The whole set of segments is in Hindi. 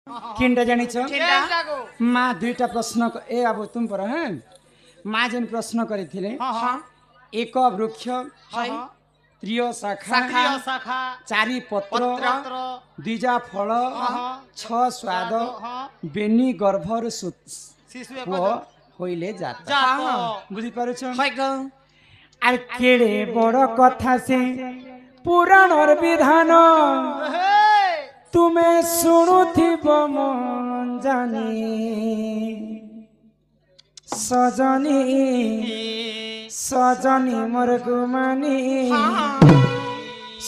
किंडा जानी छो माँ दुईटा प्रश्न ए अब तुम पर हैं माँ जेन प्रश्न करिथिले एक वृक्ष त्रिय शाखा चारि पत्र द्विजा फल छ स्वाद बेनी गर्भर पुओ होइले जाता बुझी पारुछ आर केड़े बड़ कथा से पुराणर विधान तुम्हें शुणुथिब मन जानी सजनी सजनी मोर गुमानी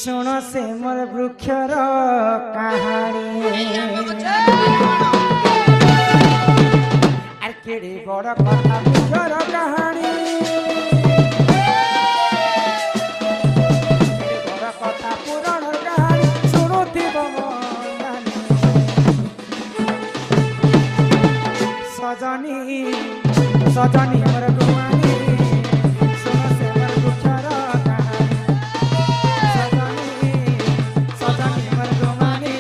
शुण से मोर वृक्षर कहानी आर केड़े बड़ कथा वृक्षर कहानी बड़ कथा पुराणर कहानी शुणुथिब सजनी सजनी मोर गुमानी सुन से मोर वृक्षर कहानी सजनी सजनी मोर गुमानी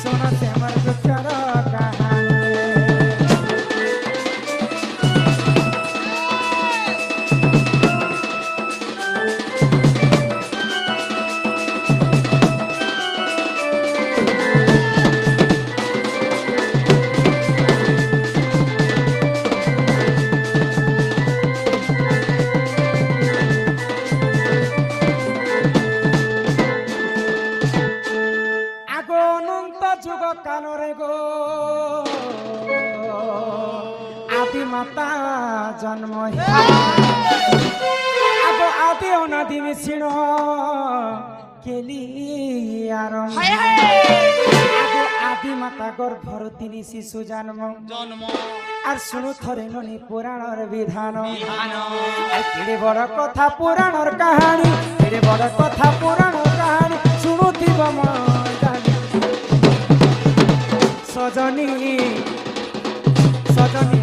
सुन से मोर वृक्षर कहानी माता जन्म अब आदि अनादि मिश्रण केली आरंभ आदि माता गर्भर तीन शिशु जन्म और शुणु थरे ननी पुराणर विधान केड़े बड़ कथा पुराणर कहानी केड़े बड़ कथा पुराणर कहानी शुणुथिब सजनी सजनी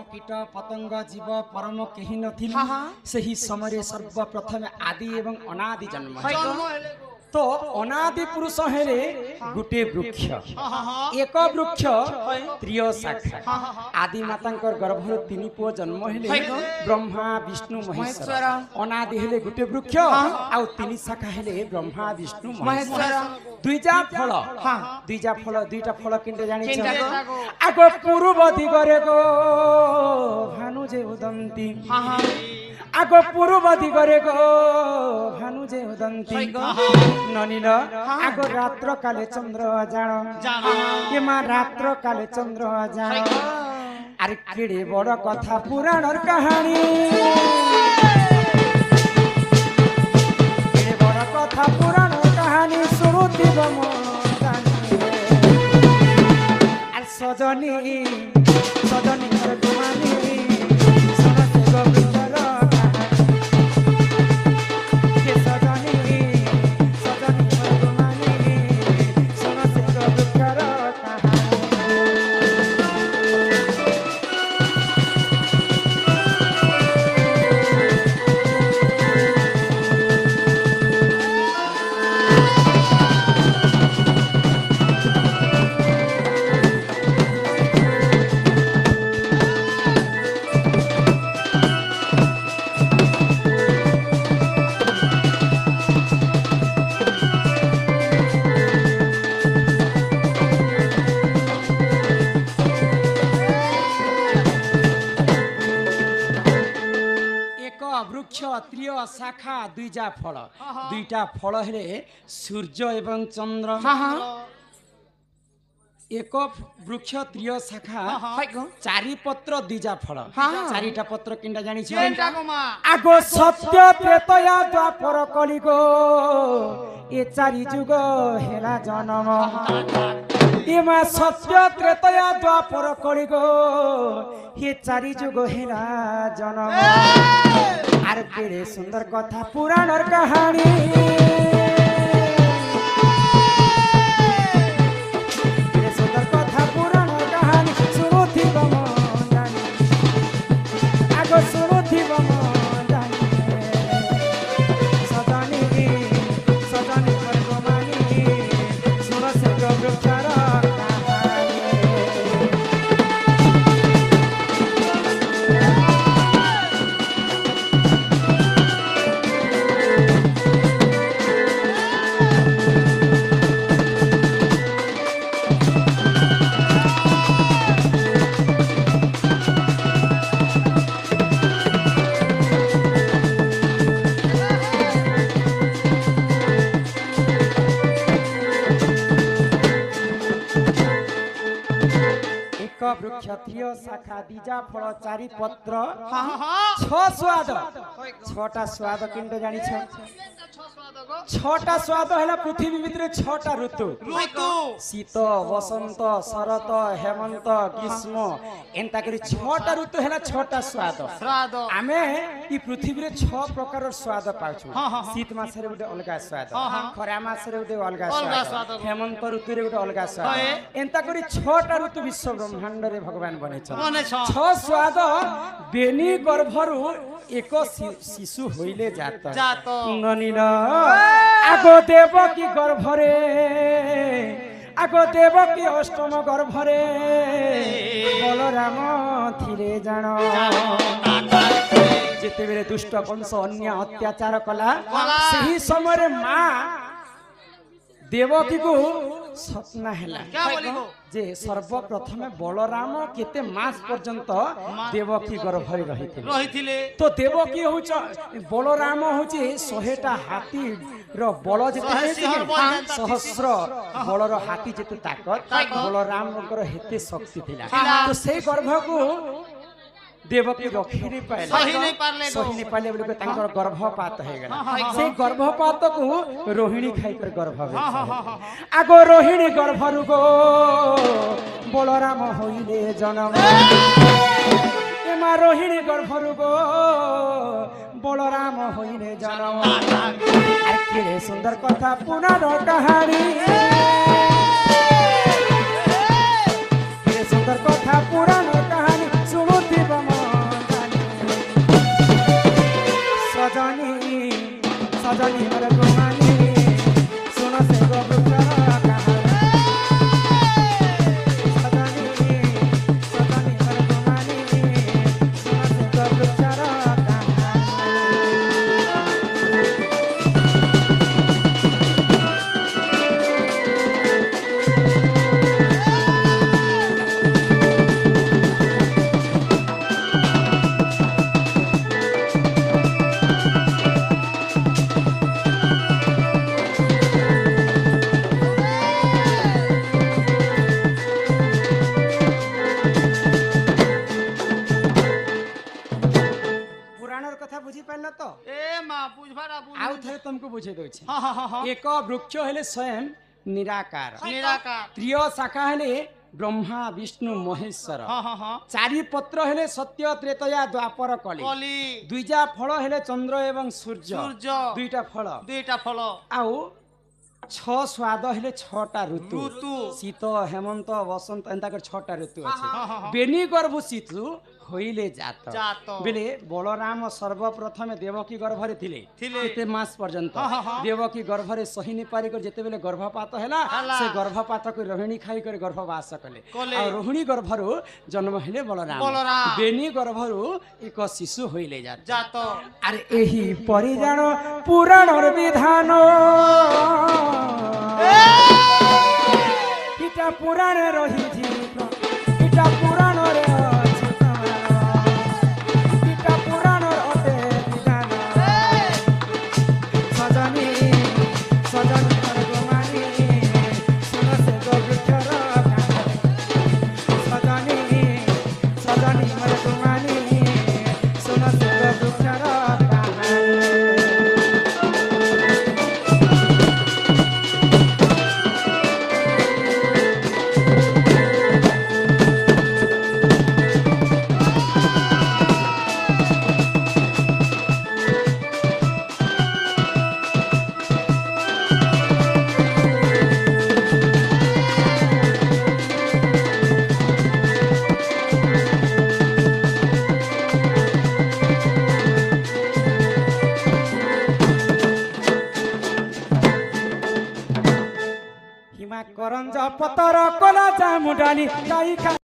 कीट पतंग जीव परम कहीं नही समय सर्वप्रथम आदि एवं अनादि जन्म तो अनादि पुरुष हेले गुटे वृक्ष एक वृक्ष त्रिय शाखा आदि मातांकर गर्भर तीन पुओ जन्म हेले ब्रह्मा विष्णु महेश्वर अनादि हेले गुटे वृक्ष आउ तीन शाखा हेले ब्रह्मा विष्णु महेश्वर दुईटा फल दुईटा फल किंते जानि आग पूर्व दिगरे गो भानु जे उदंती आग पूर्व दिगरे गो भानु जे उदंती ननील आग रात्र काले चंद्र जान ये मां रात्र काले चंद्र जान अरे केड़े बड़ कथा पुराणर कहानी केड़े बड़ कथा पुराणर कहानी शुणुथिब सजनी सजनी मोर गुमानी सुन से वृक्षर वृक्ष त्रिय शाखा दुईटा फल हेले सूर्य एवं चंद्र एक वृक्ष त्रिय शाखा चारि पत्र दिजा फल चारिटा पत्र किंडा जानी आगो सत्य त्रेतया द्वापर कलिगो ए चारि जुग हेला जन्म एमा सत्य त्रेतया द्वापर कलिगो हे चारि जुग हेला जन्म आर केड़े सुंदर कथा पुराणर कहानी वृक्ष त्रिय शाखा दिजा फल चारि पत्र छ स्वाद छटा स्वाद किंतु जानी छटा स्वाद है पृथ्वी भितर छटा ऋतु शीत वसंत शरत हेमंत ग्रीष्म एंता करी छटा ऋतु है छटा स्वाद आमे ई पृथ्वी रे छ प्रकार स्वाद पाछु शीत मास रे गोटे अलगा स्वाद खरा मास रे गोटे अलगा स्वाद हेमंत ऋतु रे गोटे अलगा स्वाद एंता करी छटा ऋतु विश्व ब्रह्मांड रे भगवान बने छ स्वाद बेनी गर्भरु एक शिशु होइले जात ननिन आगो देवकी गर्भरे आगो देवकी अष्टम गर्भरे बलराम थिले जान जेते बेले दुष्ट कंस अन्य अत्याचार कला सही समय मां देवकी को सपना हैला जे सर्वप्रथम बलराम केते मास पर्यंत देवकी गर्भरे रहिथिले तो देवकी होच बलराम होची 100टा हाथी रो बल जेते सहस्र बलर हाथी जेते ताकत बलराम कर हेते शक्ति थिला तो से गर्भ को देवकी रखी नहीं पाले सही नहीं पाले बोले तांकर गर्भपात हो गला से गर्भपात को रोहिणी खाइकर गर्भ आगो रोहिणी गर्भरु गो बलराम होइले जन्म एमा रोहिणी गर्भरु गो बलराम होइले जन्म आर केरे सुंदर कथा पुराण कहानी केरे सुंदर कथा पुराण कहानी सुनुति सजनी मर गोमानी सुनो से गो सजनी मर गोमानी सुनो से गो तुमको बुझे दउछि एक वृक्ष हेले स्वयं निराकार त्रिय शाखा हेले ब्रह्मा विष्णु महेश्वर चारि पत्र हेले सत्य त्रेतया द्वापर कली दुईजा फल हेले चंद्र एवं सूर्य दुईटा फल आउ छ स्वाद हेले छटा ऋतु शीत हेमंत वसंत एंता कर छटा ऋतु अछि बेनी गर्भ शिशु होइले जात बेले बलराम सर्वप्रथम देवकी गर्भरे थिले केते मास पर्यंत देवकी गर्भरे सही नि पारी कर जेते बेले गर्भपात हैला से गर्भपात को रोहिणी खाई कर गर्भवास कले आ रोहिणी गर्भरु जन्म हेले बलराम बेनी गर्भरु एक शिशु होइले जात अरे एही परिजान पुराणर विधान इटा पुराण रही इटा पुराण रे କରଞ୍ଜ ପତର କଲା ଜାମୁ ଡାଲି ଯାଇ